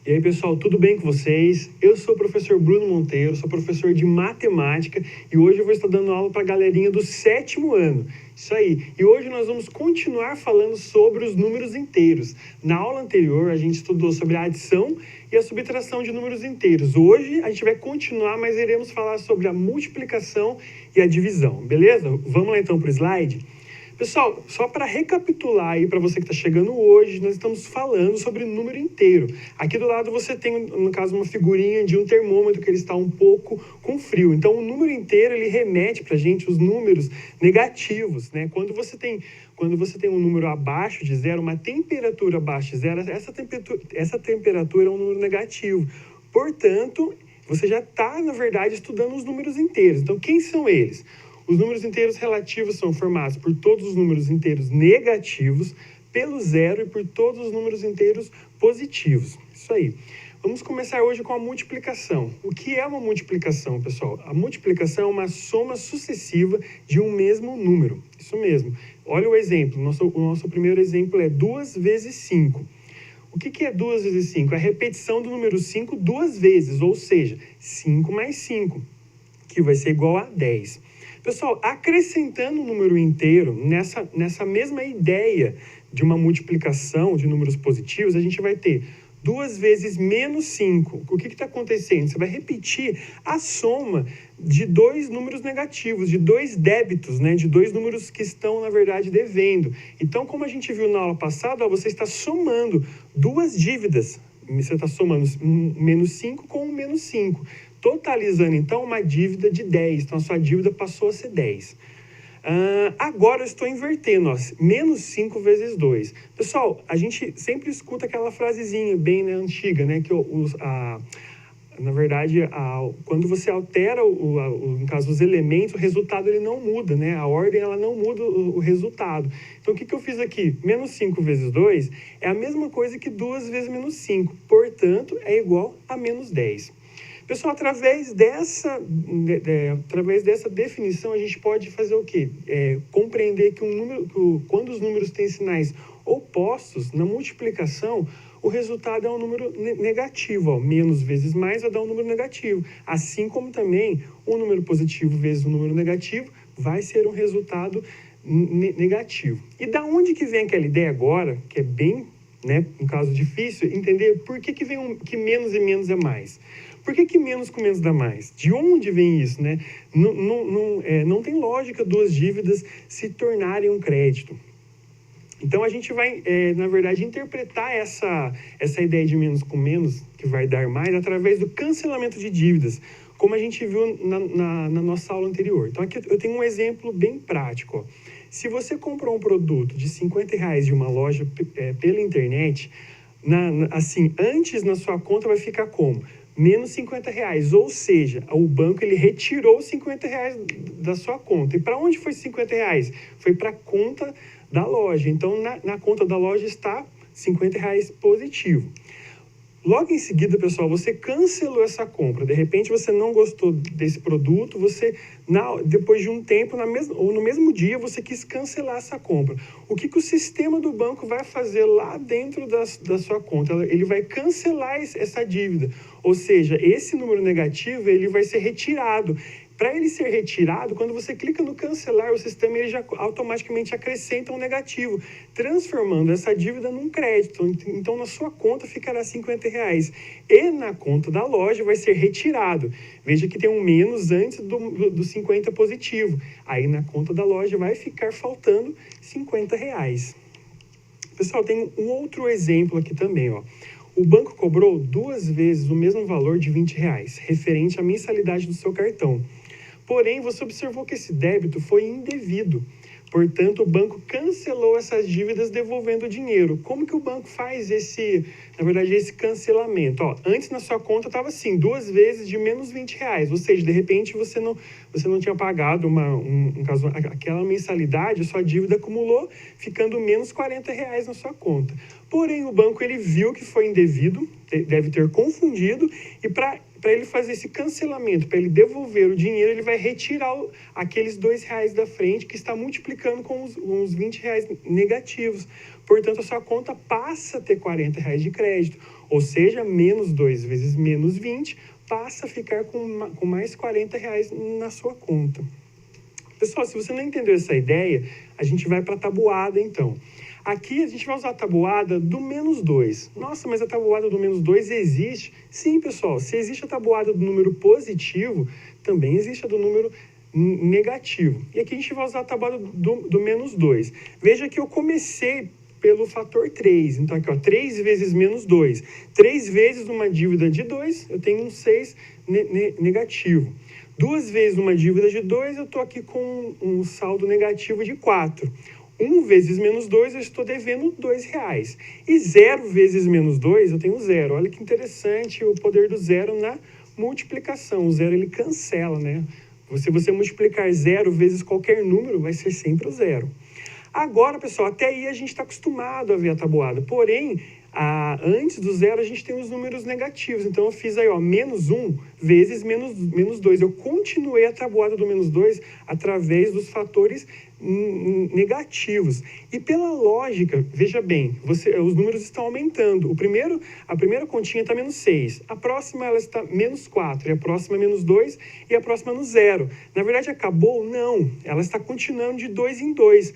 E aí, pessoal, tudo bem com vocês? Eu sou o professor Bruno Monteiro, sou professor de matemática e hoje eu vou estar dando aula para a galerinha do 7º ano. Isso aí. E hoje nós vamos continuar falando sobre os números inteiros. Na aula anterior, a gente estudou sobre a adição e a subtração de números inteiros. Hoje, a gente vai continuar, mas iremos falar sobre a multiplicação e a divisão, beleza? Vamos lá então para o slide? Pessoal, só para recapitular aí para você que está chegando hoje, nós estamos falando sobre número inteiro. Aqui do lado você tem, no caso, uma figurinha de um termômetro que ele está um pouco com frio. Então, o número inteiro, ele remete para a gente os números negativos, né? Quando você tem um número abaixo de zero, uma temperatura abaixo de zero, essa temperatura é um número negativo. Portanto, você já está, na verdade, estudando os números inteiros. Então, quem são eles? Os números inteiros relativos são formados por todos os números inteiros negativos, pelo zero e por todos os números inteiros positivos. Isso aí. Vamos começar hoje com a multiplicação. O que é uma multiplicação, pessoal? A multiplicação é uma soma sucessiva de um mesmo número. Isso mesmo. Olha o exemplo. O nosso primeiro exemplo é 2 vezes 5. O que é 2 vezes 5? É a repetição do número 5 duas vezes, ou seja, 5 mais 5, que vai ser igual a 10. Pessoal, acrescentando um número inteiro, nessa mesma ideia de uma multiplicação de números positivos, a gente vai ter 2 vezes menos 5. O que está acontecendo? Você vai repetir a soma de dois números negativos, de dois débitos, né? De dois números que estão, na verdade, devendo. Então, como a gente viu na aula passada, você está somando duas dívidas. Você está somando um menos 5 com um menos 5. Totalizando, então, uma dívida de 10. Então, a sua dívida passou a ser 10. Agora eu estou invertendo, ó, menos 5 vezes 2. Pessoal, a gente sempre escuta aquela frasezinha bem, né, antiga, né? Que na verdade, quando você altera, no caso, os elementos, o resultado ele não muda, né? A ordem ela não muda o resultado. Então, o que eu fiz aqui? Menos 5 vezes 2 é a mesma coisa que 2 vezes menos 5. Portanto, é igual a menos 10. Pessoal, através dessa definição, a gente pode fazer o quê? Compreender que quando os números têm sinais opostos, na multiplicação, o resultado é um número negativo. Ó. Menos vezes mais vai dar um número negativo. Assim como também um número positivo vezes um número negativo vai ser um resultado negativo. E da onde que vem aquela ideia agora, que é bem, né, um caso difícil, entender por que vem que menos e menos é mais? Por que menos com menos dá mais? De onde vem isso, né? Não tem lógica duas dívidas se tornarem um crédito. Então, a gente vai, na verdade, interpretar essa ideia de menos com menos, que vai dar mais, através do cancelamento de dívidas, como a gente viu na nossa aula anterior. Então, aqui eu tenho um exemplo bem prático. Ó. Se você comprou um produto de R$50 de uma loja pela internet, assim, antes na sua conta vai ficar como? Menos R$50, ou seja, o banco ele retirou R$50 da sua conta. E para onde foi R$50? Foi para a conta da loja. Então, na conta da loja está R$50 positivo. Logo em seguida, pessoal, você cancelou essa compra. De repente, você não gostou desse produto, depois de um tempo, no mesmo dia, você quis cancelar essa compra. O que o sistema do banco vai fazer lá dentro da sua conta? Ele vai cancelar essa dívida. Ou seja, esse número negativo ele vai ser retirado. Para ele ser retirado, quando você clica no cancelar, o sistema ele já automaticamente acrescenta um negativo, transformando essa dívida num crédito. Então, na sua conta ficará R$50. E na conta da loja vai ser retirado. Veja que tem um menos antes do 50 positivo. Aí, na conta da loja vai ficar faltando R$50. Pessoal, tem um outro exemplo aqui também, ó. O banco cobrou 2 vezes o mesmo valor de R$20, referente à mensalidade do seu cartão. Porém, você observou que esse débito foi indevido. Portanto, o banco cancelou essas dívidas devolvendo o dinheiro. Como que o banco faz esse cancelamento? Ó, antes na sua conta estava assim, 2 vezes de menos R$20. Ou seja, de repente você não tinha pagado aquela mensalidade, a sua dívida acumulou, ficando menos R$40 na sua conta. Porém, o banco ele viu que foi indevido, deve ter confundido, e para ele fazer esse cancelamento, para ele devolver o dinheiro, ele vai retirar aqueles R$2 da frente, que está multiplicando com os R$20 negativos. Portanto, a sua conta passa a ter R$40 de crédito. Ou seja, menos 2 vezes menos 20 passa a ficar com mais R$40 na sua conta. Pessoal, se você não entendeu essa ideia, a gente vai para a tabuada, então. Aqui a gente vai usar a tabuada do menos 2. Nossa, mas a tabuada do menos 2 existe? Sim, pessoal. Se existe a tabuada do número positivo, também existe a do número negativo. E aqui a gente vai usar a tabuada do menos 2. Veja que eu comecei pelo fator 3. Então, aqui, ó, 3 vezes menos 2. 3 vezes uma dívida de 2, eu tenho um 6 negativo. 2 vezes uma dívida de 2, eu estou aqui com um saldo negativo de 4. 1 vezes menos 2, eu estou devendo R$2. E 0 vezes menos 2, eu tenho 0. Olha que interessante o poder do zero na multiplicação. O zero, ele cancela, né? Se você multiplicar 0 vezes qualquer número, vai ser sempre o 0. Agora, pessoal, até aí a gente está acostumado a ver a tabuada. Porém, antes do 0, a gente tem os números negativos. Então, eu fiz aí, ó, menos 1 vezes menos 2. Eu continuei a tabuada do menos 2 através dos fatores negativos. E pela lógica, veja bem, os números estão aumentando. A primeira continha está menos 6. A próxima ela está menos 4. E a próxima menos 2. E a próxima no 0. Na verdade, acabou? Não. Ela está continuando de 2 em 2.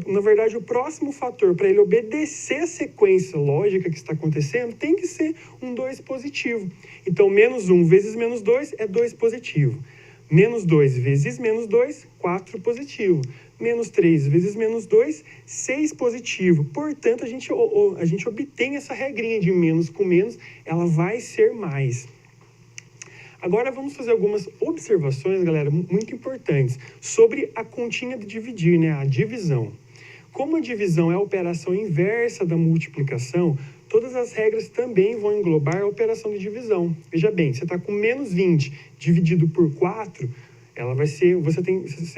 Na verdade, o próximo fator, para ele obedecer a sequência lógica que está acontecendo, tem que ser um 2 positivo. Então, menos 1 vezes menos 2 é 2 positivo. Menos 2 vezes menos 2, 4 positivo. Menos 3 vezes menos 2, 6 positivo. Portanto, a gente obtém essa regrinha de menos com menos, ela vai ser mais. Agora vamos fazer algumas observações, galera, muito importantes, sobre a continha de dividir, né? A divisão. Como a divisão é a operação inversa da multiplicação, todas as regras também vão englobar a operação de divisão. Veja bem, você está com menos 20 dividido por 4, ela vai ser, você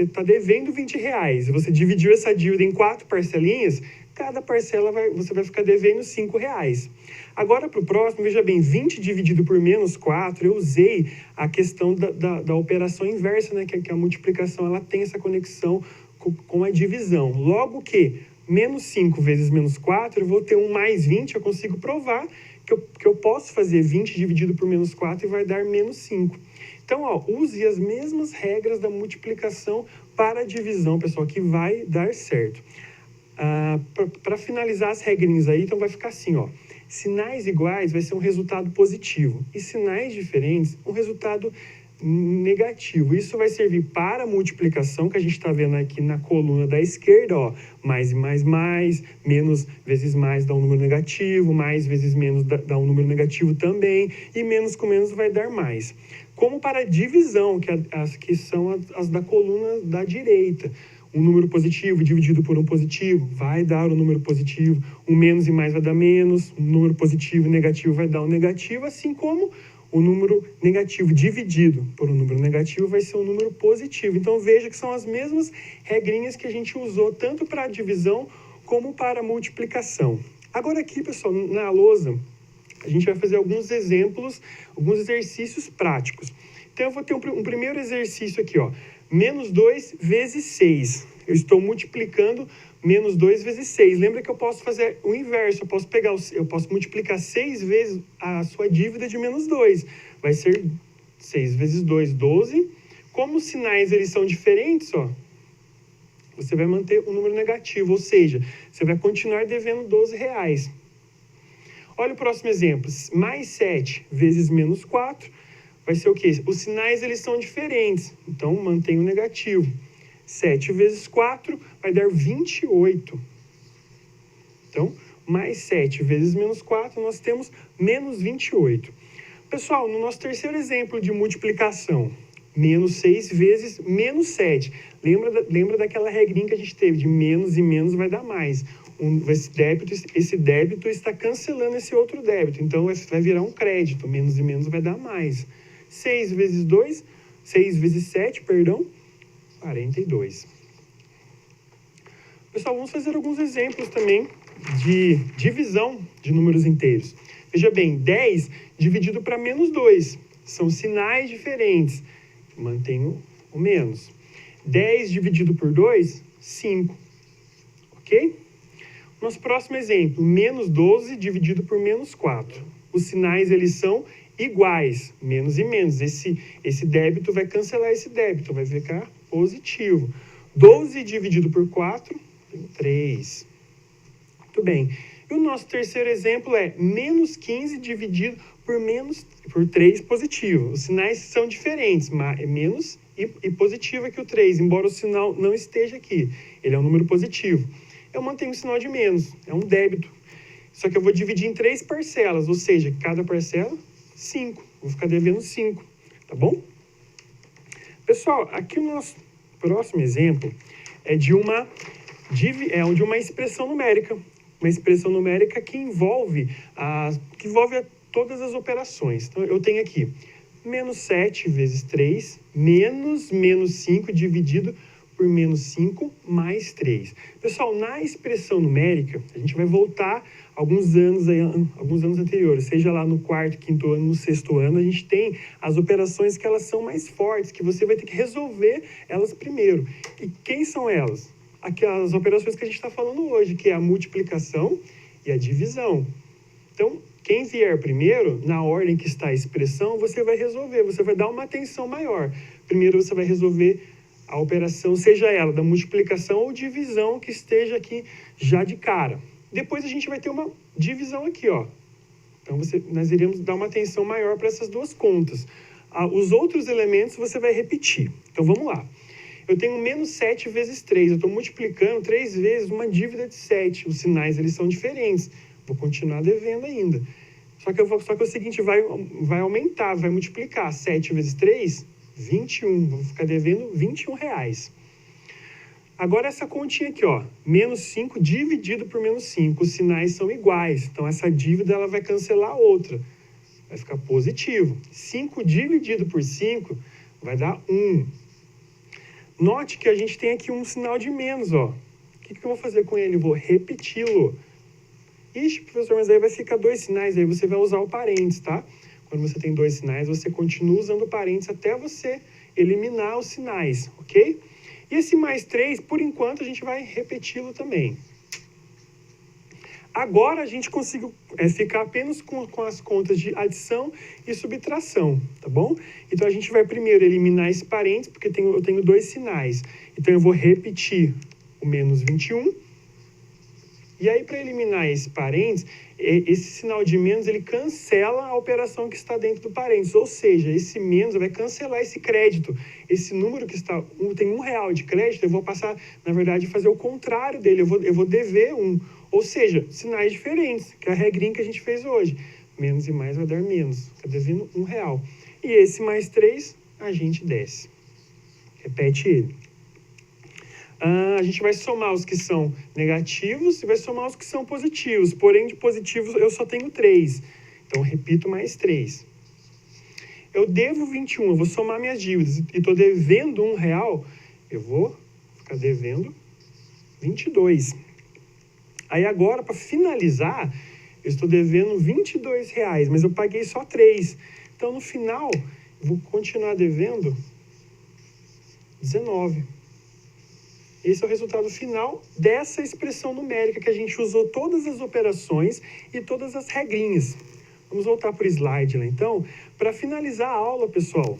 está devendo R$20, e você dividiu essa dívida em 4 parcelinhas, cada parcela você vai ficar devendo R$5. Agora, para o próximo, veja bem, 20 dividido por menos 4, eu usei a questão da operação inversa, né? Que a multiplicação ela tem essa conexão com a divisão. Logo que menos 5 vezes menos 4, eu vou ter um mais 20, eu consigo provar que eu posso fazer 20 dividido por menos 4 e vai dar menos 5. Então, ó, use as mesmas regras da multiplicação para a divisão, pessoal, que vai dar certo. Para finalizar as regrinhas aí, então vai ficar assim, ó. Sinais iguais vai ser um resultado positivo e sinais diferentes, um resultado negativo. Isso vai servir para a multiplicação, que a gente está vendo aqui na coluna da esquerda, ó. Mais e mais, menos vezes mais dá um número negativo, mais vezes menos dá um número negativo também, e menos com menos vai dar mais. Como para a divisão, que são as da coluna da direita. Um número positivo dividido por um positivo vai dar um número positivo, um menos e mais vai dar menos, um número positivo e negativo vai dar um negativo, assim como o número negativo dividido por um número negativo vai ser um número positivo. Então, veja que são as mesmas regrinhas que a gente usou tanto para a divisão como para a multiplicação. Agora aqui, pessoal, na lousa, a gente vai fazer alguns exemplos, alguns exercícios práticos. Então, eu vou ter um primeiro exercício aqui, ó. Menos 2 vezes 6. Eu estou multiplicando menos 2 vezes 6. Lembra que eu posso fazer o inverso. Eu posso multiplicar 6 vezes a sua dívida de menos 2. Vai ser 6 vezes 2, 12. Como os sinais eles são diferentes, ó, você vai manter um número negativo. Ou seja, você vai continuar devendo R$12. Olha o próximo exemplo. Mais 7 vezes menos 4. Vai ser o quê? Os sinais, eles são diferentes. Então, mantém o negativo. 7 vezes 4 vai dar 28. Então, mais 7 vezes menos 4, nós temos menos 28. Pessoal, no nosso terceiro exemplo de multiplicação, menos 6 vezes menos 7. Lembra daquela regrinha que a gente teve, de menos e menos vai dar mais. Esse débito está cancelando esse outro débito. Então, vai virar um crédito. Menos e menos vai dar mais. 6 vezes 7, 42. Pessoal, vamos fazer alguns exemplos também de divisão de números inteiros. Veja bem, 10 dividido para menos 2. São sinais diferentes. Mantenho o menos. 10 dividido por 2, 5. Ok? Nosso próximo exemplo, menos 12 dividido por menos 4. os sinais eles são iguais, menos e menos. Esse débito vai cancelar esse débito, vai ficar positivo. 12 dividido por 4, tem 3. Muito bem. E o nosso terceiro exemplo é menos 15 dividido por 3 positivo. Os sinais são diferentes, mas é menos e positivo aqui o 3, embora o sinal não esteja aqui. Ele é um número positivo. Eu mantenho o sinal de menos, é um débito. Só que eu vou dividir em 3 parcelas, ou seja, cada parcela, 5. Vou ficar devendo 5, tá bom? Pessoal, aqui o nosso próximo exemplo é de uma expressão numérica. Uma expressão numérica que envolve todas as operações. Então, eu tenho aqui menos 7 vezes 3, menos 5 dividido por menos 5 mais 3. Pessoal, na expressão numérica, a gente vai voltar alguns anos anteriores, seja lá no 4º, 5º ano, no 6º ano, a gente tem as operações que elas são mais fortes, que você vai ter que resolver elas primeiro. E quem são elas? Aquelas operações que a gente está falando hoje, que é a multiplicação e a divisão. Então, quem vier primeiro, na ordem que está a expressão, você vai resolver, você vai dar uma atenção maior. Primeiro você vai resolver a operação, seja ela da multiplicação ou divisão, que esteja aqui já de cara. Depois a gente vai ter uma divisão aqui, ó. Então, nós iremos dar uma atenção maior para essas duas contas. Os outros elementos você vai repetir. Então, vamos lá. Eu tenho menos 7 vezes 3. Eu estou multiplicando 3 vezes uma dívida de 7. Os sinais, eles são diferentes. Vou continuar devendo ainda. Só que é o seguinte, vai aumentar, vai multiplicar. 7 vezes 3, 21. Vou ficar devendo R$21. Agora essa continha aqui, ó. Menos 5 dividido por menos 5. Os sinais são iguais. Então, essa dívida ela vai cancelar a outra. Vai ficar positivo. 5 dividido por 5 vai dar 1. Note que a gente tem aqui um sinal de menos, ó. O que eu vou fazer com ele? Vou repeti-lo. Ixi, professor, mas aí vai ficar 2 sinais, aí você vai usar o parênteses, tá? Quando você tem 2 sinais, você continua usando o parênteses até você eliminar os sinais, ok? E esse mais 3, por enquanto, a gente vai repeti-lo também. Agora a gente conseguiu ficar apenas com as contas de adição e subtração, tá bom? Então a gente vai primeiro eliminar esse parênteses, porque eu tenho 2 sinais. Então eu vou repetir o menos 21. E aí, para eliminar esse parênteses, esse sinal de menos, ele cancela a operação que está dentro do parênteses. Ou seja, esse menos vai cancelar esse crédito. Esse número que tem R$1 de crédito, eu vou passar, na verdade, fazer o contrário dele. Eu vou dever 1. Ou seja, sinais diferentes, que é a regrinha que a gente fez hoje. Menos e mais vai dar menos. Está devendo R$1. E esse mais 3, a gente desce. Repete ele. A gente vai somar os que são negativos e vai somar os que são positivos. Porém, de positivos eu só tenho 3. Então, repito mais 3. Eu devo 21, eu vou somar minhas dívidas. E estou devendo R$1, eu vou ficar devendo 22. Aí agora, para finalizar, eu estou devendo R$22, mas eu paguei só 3. Então, no final, eu vou continuar devendo 19. Esse é o resultado final dessa expressão numérica que a gente usou todas as operações e todas as regrinhas. Vamos voltar para o slide lá, então. Para finalizar a aula, pessoal,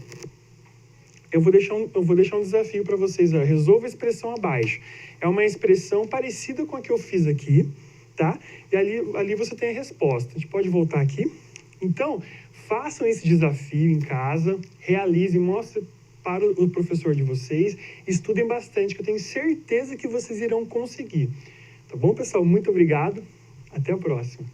eu vou deixar um desafio para vocês. Ó. Resolva a expressão abaixo. É uma expressão parecida com a que eu fiz aqui, tá? E ali você tem a resposta. A gente pode voltar aqui. Então, façam esse desafio em casa, realizem, mostrem para o professor de vocês, estudem bastante, que eu tenho certeza que vocês irão conseguir. Tá bom, pessoal? Muito obrigado. Até a próxima.